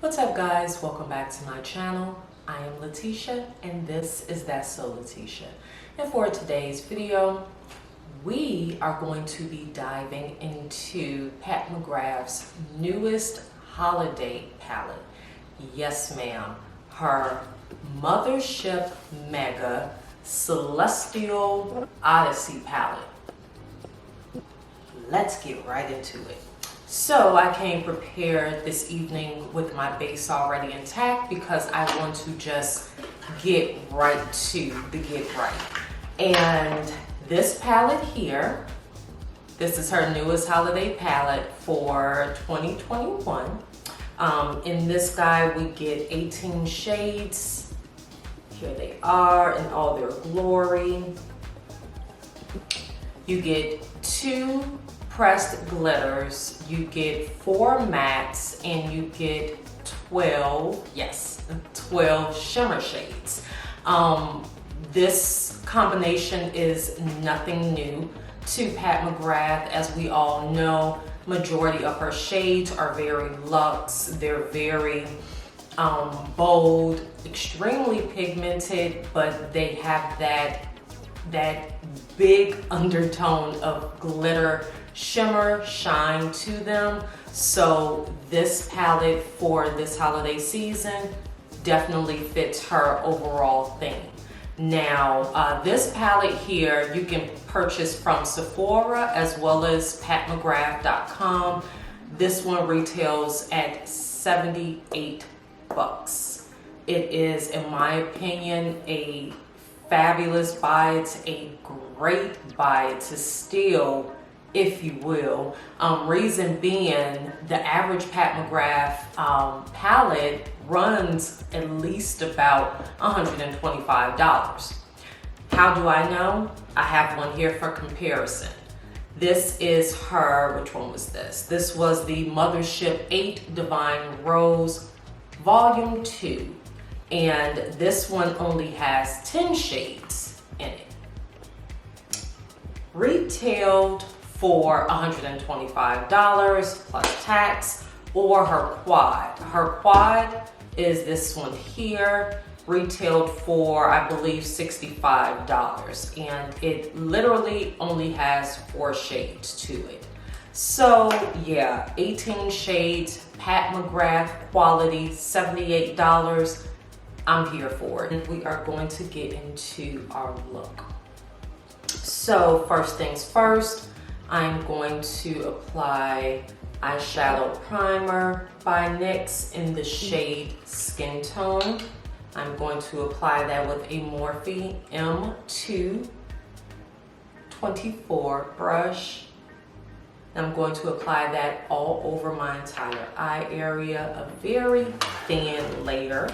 What's up guys, welcome back to my channel. I am Letitia and this is That's So Letitia. And for today's video, we are going to be diving into Pat McGrath's newest holiday palette. Yes ma'am, her Mothership Mega Celestial Odyssey palette. Let's get right into it. So I came prepared this evening with my base already intact because I want to just get right to the get right. And this palette here, this is her newest holiday palette for 2021. In this guy we get 18 shades. Here they are in all their glory. You get 2 pressed glitters, you get 4 mattes, and you get 12 shimmer shades. This combination is nothing new to Pat McGrath. As we all know, majority of her shades are very luxe, they're very bold, extremely pigmented, but they have that big undertone of glitter, shimmer, shine to them. So this palette for this holiday season definitely fits her overall theme. Now this palette here you can purchase from Sephora as well as patmcgrath.com. This one retails at $78. It is, in my opinion, a fabulous buy. It's a great buy to steal, if you will. Reason being, the average Pat McGrath palette runs at least about $125. How do I know? I have one here for comparison. This is her, which one was this? This was the Mothership 8 Divine Rose Volume 2. And this one only has 10 shades in it. Retailed for $125 plus tax, or her quad. Her quad is this one here, retailed for I believe $65, and it literally only has 4 shades to it. So yeah, 18 shades, Pat McGrath quality, $78. I'm here for it. And we are going to get into our look. So first things first, I'm going to apply eyeshadow primer by Nyx in the shade Skin Tone. I'm going to apply that with a Morphe M224 brush. I'm going to apply that all over my entire eye area, a very thin layer.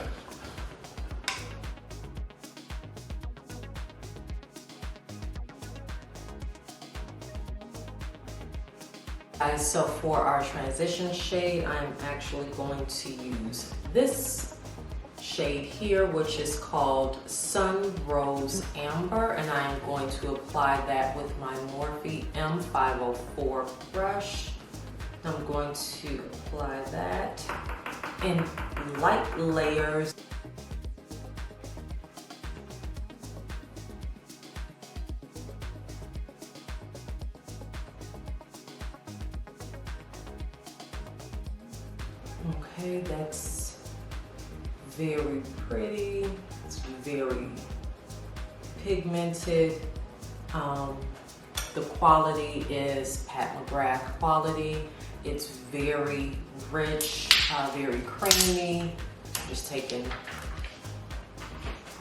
So for our transition shade, I'm actually going to use this shade here, which is called Sun Rose Amber, and I am going to apply that with my Morphe M504 brush. I'm going to apply that in light layers. Okay, that's very pretty. It's very pigmented. The quality is Pat McGrath quality. It's very rich, very creamy. Just taking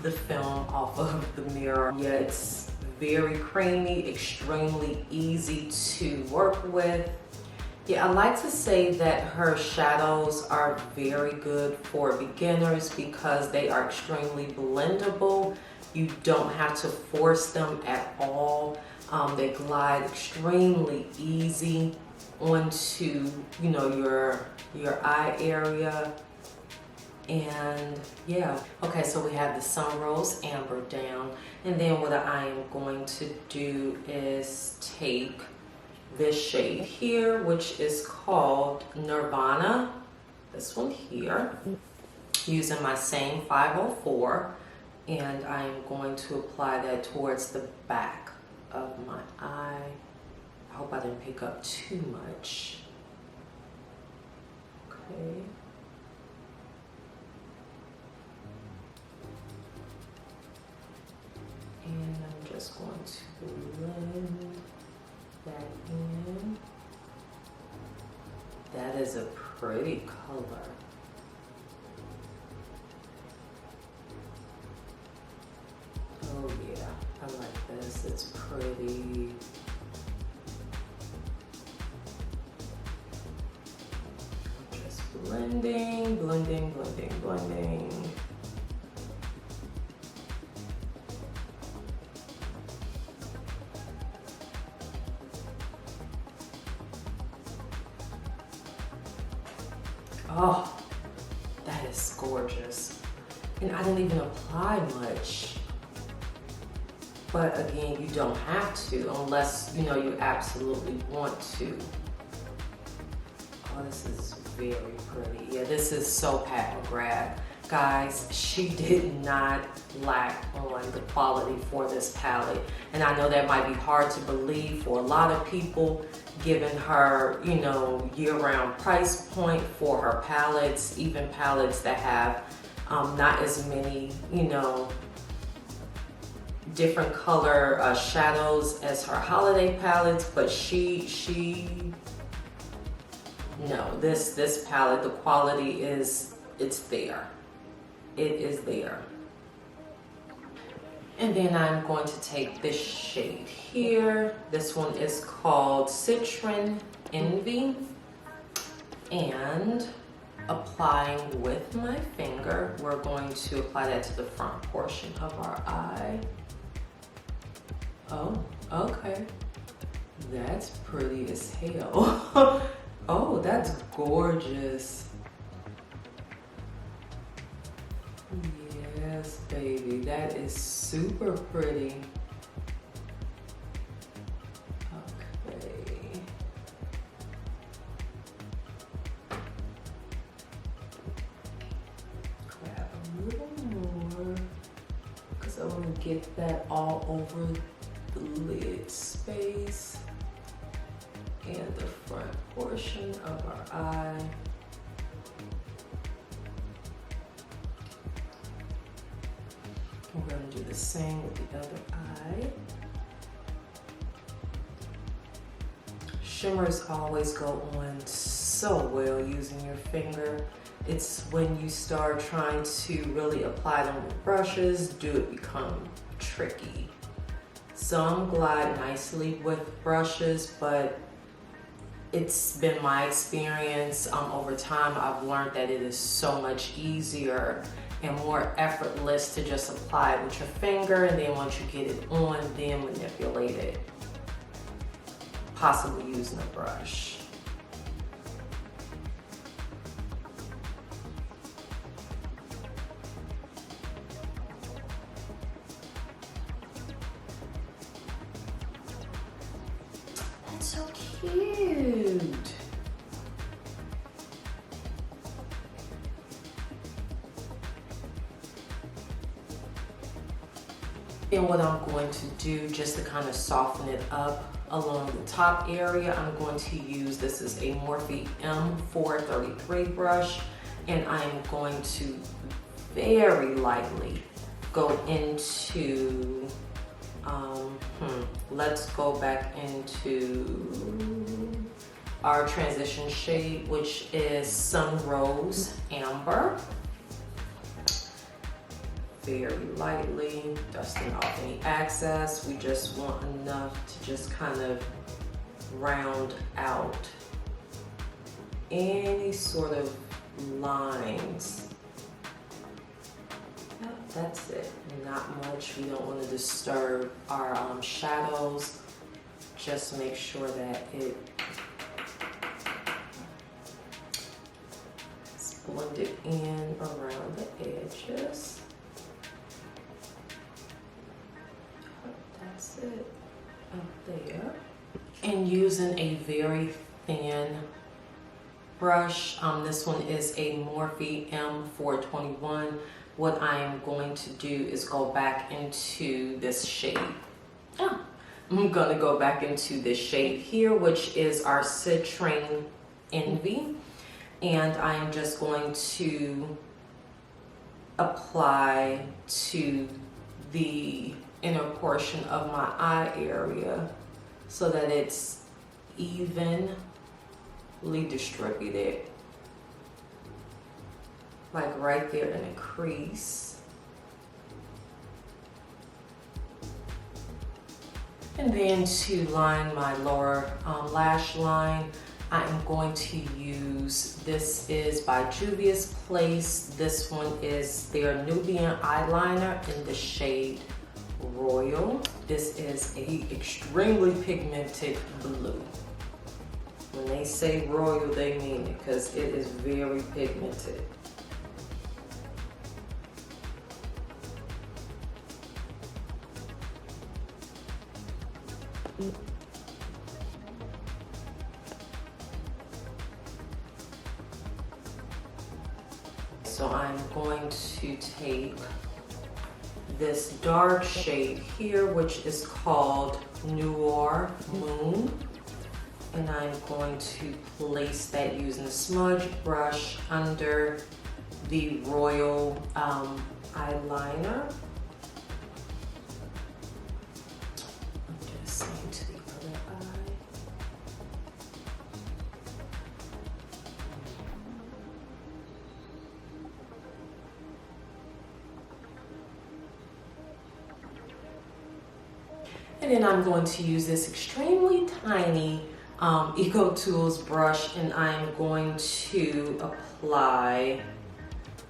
the film off of the mirror. Yeah, it's very creamy, extremely easy to work with. Yeah, I like to say that her shadows are very good for beginners because they are extremely blendable. You don't have to force them at all. They glide extremely easy onto, you know, your eye area. And yeah, okay, so we have the Sun Rose Amber down, and then what I am going to do is take this shade here, which is called Nirvana this one here, using my same 504, and I'm going to apply that towards the back of my eye. I hope I didn't pick up too much. Okay. And I'm just going to blend that in. That is a pretty color. Oh yeah, I like this. It's pretty. I'm just blending, blending, blending, blending. Oh, that is gorgeous. And I didn't even apply much. But again, you don't have to unless, you know, you absolutely want to. Oh, this is very pretty. Yeah, this is so Pat McGrath. Guys, she did not lack on the quality for this palette. And I know that might be hard to believe for a lot of people, given her, you know, year-round price point for her palettes, even palettes that have not as many, you know, different color shadows as her holiday palettes, but no, this palette, the quality is, it's there. It is there. And then I'm going to take this shade here. This one is called Citron Envy. And applying with my finger, we're going to apply that to the front portion of our eye. Oh, okay. That's pretty as hell. Oh, that's gorgeous. Yes, baby, that is super pretty. Okay. Grab a little more, because I want to get that all over the lid space and the front portion of our eye. We're going to do the same with the other eye. Shimmers always go on so well using your finger. It's when you start trying to really apply them with brushes, do it become tricky. Some glide nicely with brushes, but it's been my experience over time. I've learned that it is so much easier and more effortless to just apply it with your finger, and then once you get it on, then manipulate it, possibly using a brush. That's so cute. And what I'm going to do, just to kind of soften it up along the top area, I'm going to use, this is a Morphe M433 brush, and I'm going to very lightly go into, let's go back into our transition shade, which is Sun Rose Amber. Very lightly, dusting off any excess. We just want enough to just kind of round out any sort of lines. Yep, that's it. Not much. We don't want to disturb our shadows. Just make sure that it's blended in around the edges. That's it up there. And using a very thin brush. This one is a Morphe M421. What I am going to do is go back into this shade. Oh, I'm gonna go back into this shade here, which is our Citrine Envy. And I'm just going to apply to the inner portion of my eye area so that it's evenly distributed, like right there in the crease. And then to line my lower lash line, I'm going to use, this is by Juvia's Place. This one is their Nubian eyeliner in the shade Royal. This is a extremely pigmented blue. When they say royal, they mean it, because it is very pigmented. So I'm going to take this dark shade here, which is called Noir Moon, and I'm going to place that using a smudge brush under the Royal eyeliner. I'm just saying to the other eye. And then I'm going to use this extremely tiny Eco Tools brush, and I'm going to apply,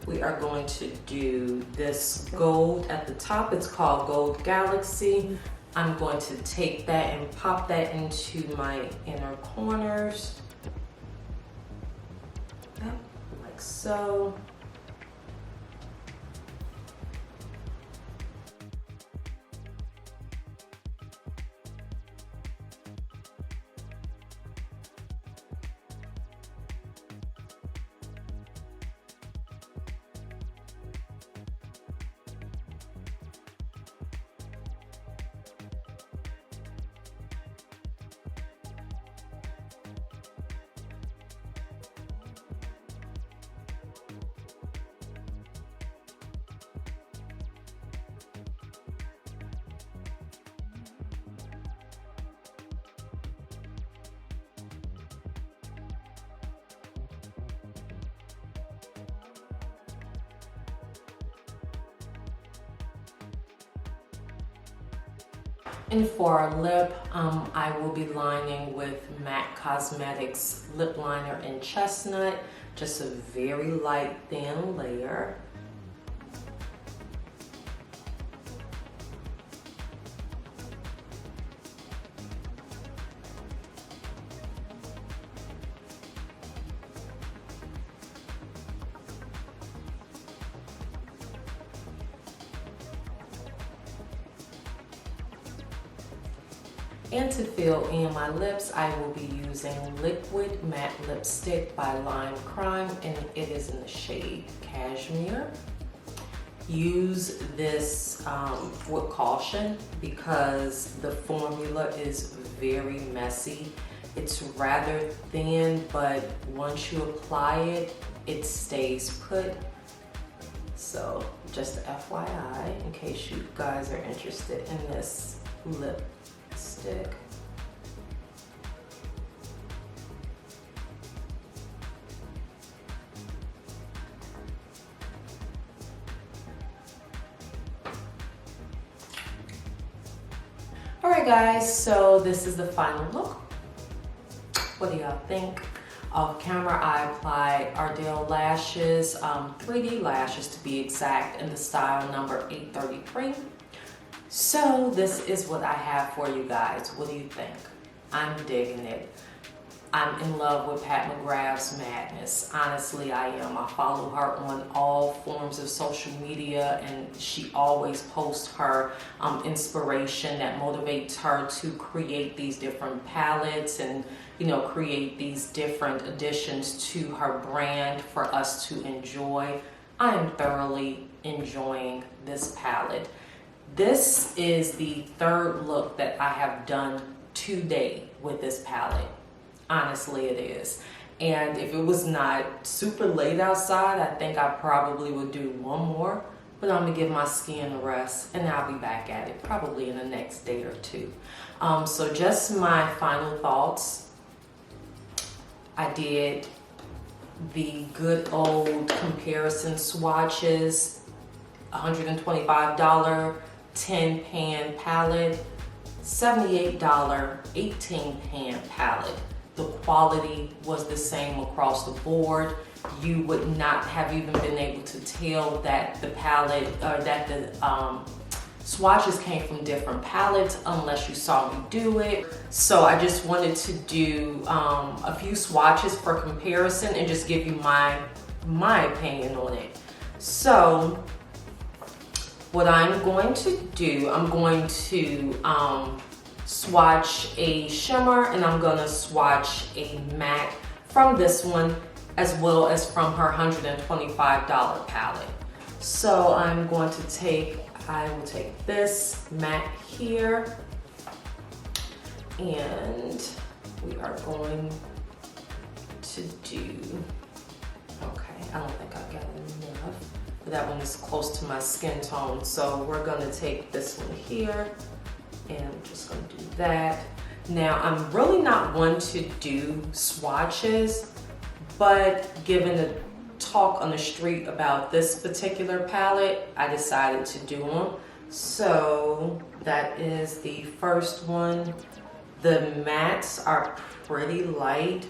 we are going to do this gold at the top. It's called Gold Galaxy. I'm going to take that and pop that into my inner corners, like so. And for our lip, I will be lining with MAC Cosmetics lip liner in Chestnut, just a very light, thin layer. And to fill in my lips, I will be using Liquid Matte Lipstick by Lime Crime, and it is in the shade Cashmere. Use this with caution because the formula is very messy. It's rather thin, but once you apply it, it stays put. So just FYI, in case you guys are interested in this lipstick. Alright guys, so this is the final look. What do y'all think? Off camera, I applied Ardell lashes, 3D lashes to be exact, in the style number 833. So this is what I have for you guys. What do you think? I'm digging it. I'm in love with Pat McGrath's madness. Honestly, I am. I follow her on all forms of social media, and she always posts her inspiration that motivates her to create these different palettes and, you know, create these different additions to her brand for us to enjoy. I am thoroughly enjoying this palette. This is the third look that I have done today with this palette. Honestly, it is. And if it was not super late outside, I think I probably would do one more, but I'm gonna give my skin a rest and I'll be back at it probably in the next day or two. So just my final thoughts. I did the good old comparison swatches, $125 10 pan palette, $78 18 pan palette. The quality was the same across the board. You would not have even been able to tell that the palette or that the swatches came from different palettes unless you saw me do it. So I just wanted to do a few swatches for comparison and just give you my opinion on it. So what I'm going to do, I'm going to swatch a shimmer and I'm gonna swatch a matte from this one as well as from her $125 palette. So I'm going to take, I will take this matte here and we are going to do, okay, I don't think I've got enough, but that one is close to my skin tone. So we're gonna take this one here and I'm just gonna do that. Now, I'm really not one to do swatches, but given the talk on the street about this particular palette, I decided to do them. So that is the first one. The mattes are pretty light,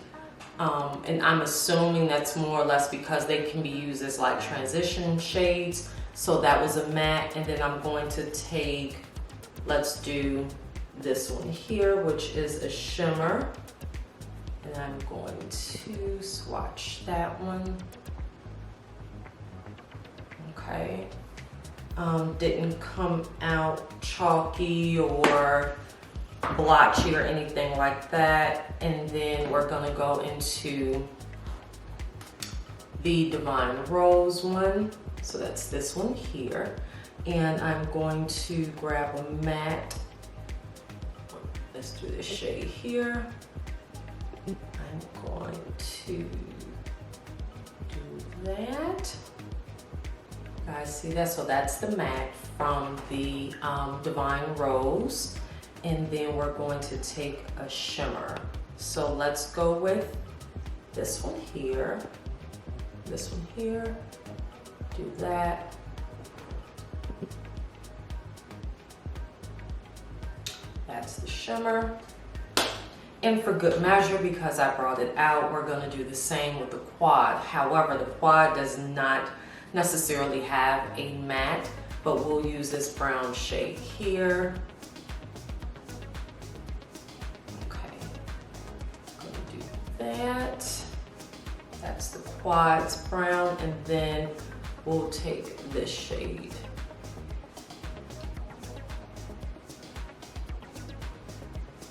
and I'm assuming that's more or less because they can be used as like transition shades. So that was a matte, and then I'm going to take, let's do this one here, which is a shimmer. And I'm going to swatch that one. Okay. Didn't come out chalky or blotchy or anything like that. And then we're gonna go into the Divine Rose one. So that's this one here. And I'm going to grab a matte. Let's do this shade here. I'm going to do that. Guys, see that? So that's the matte from the Divine Rose. And then we're going to take a shimmer. So let's go with this one here. This one here. Do that. That's the shimmer. And for good measure, because I brought it out, we're gonna do the same with the quad. However, the quad does not necessarily have a matte, but we'll use this brown shade here. Okay, gonna do that. That's the quad's brown, and then we'll take this shade.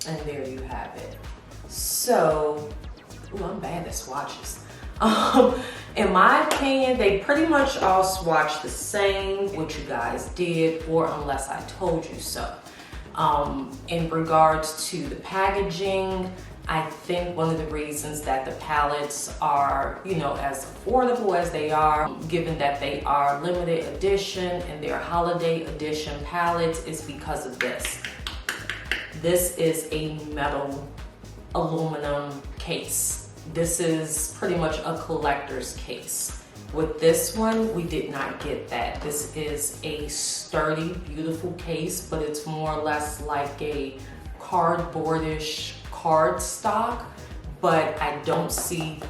And there you have it. So, ooh, I'm bad at swatches. In my opinion, they pretty much all swatch the same, what you guys did, or unless I told you so. In regards to the packaging, I think one of the reasons that the palettes are, you know, as affordable as they are, given that they are limited edition and they're holiday edition palettes, is because of this. This is a metal aluminum case. This is pretty much a collector's case. With this one, we did not get that. This is a sturdy, beautiful case, but it's more or less like a cardboardish cardstock, but I don't see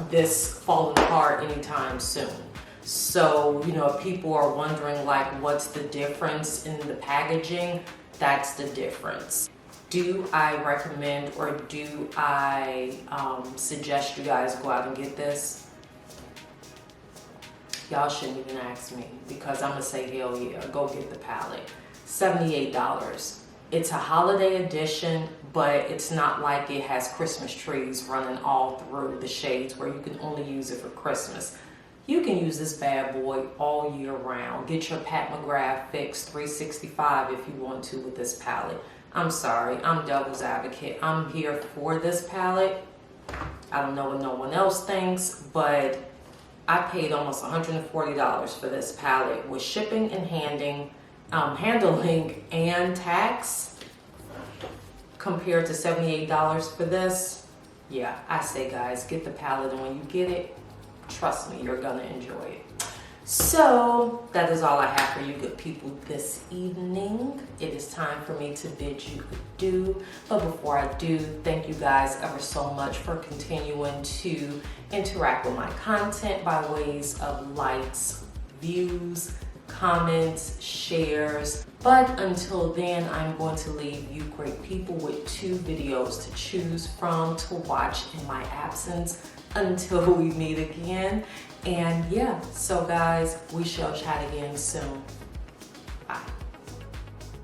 this falling apart anytime soon. So, you know, if people are wondering like what's the difference in the packaging, that's the difference. Do I recommend or do I suggest you guys go out and get this? Y'all shouldn't even ask me because I'm gonna say hell yeah, go get the palette. $78. It's a holiday edition, but it's not like it has Christmas trees running all through the shades where you can only use it for Christmas. You can use this bad boy all year round. Get your Pat McGrath Fix 365 if you want to with this palette. I'm sorry, I'm devil's advocate. I'm here for this palette. I don't know what no one else thinks, but I paid almost $140 for this palette with shipping and handling and tax compared to $78 for this. Yeah, I say guys, get the palette, and when you get it, trust me, you're gonna enjoy it. So that is all I have for you good people this evening. It is time for me to bid you adieu. But before I do, thank you guys ever so much for continuing to interact with my content by ways of likes, views, comments, shares. But until then, I'm going to leave you great people with 2 videos to choose from to watch in my absence until we meet again. And yeah, so guys, we shall chat again soon. Bye.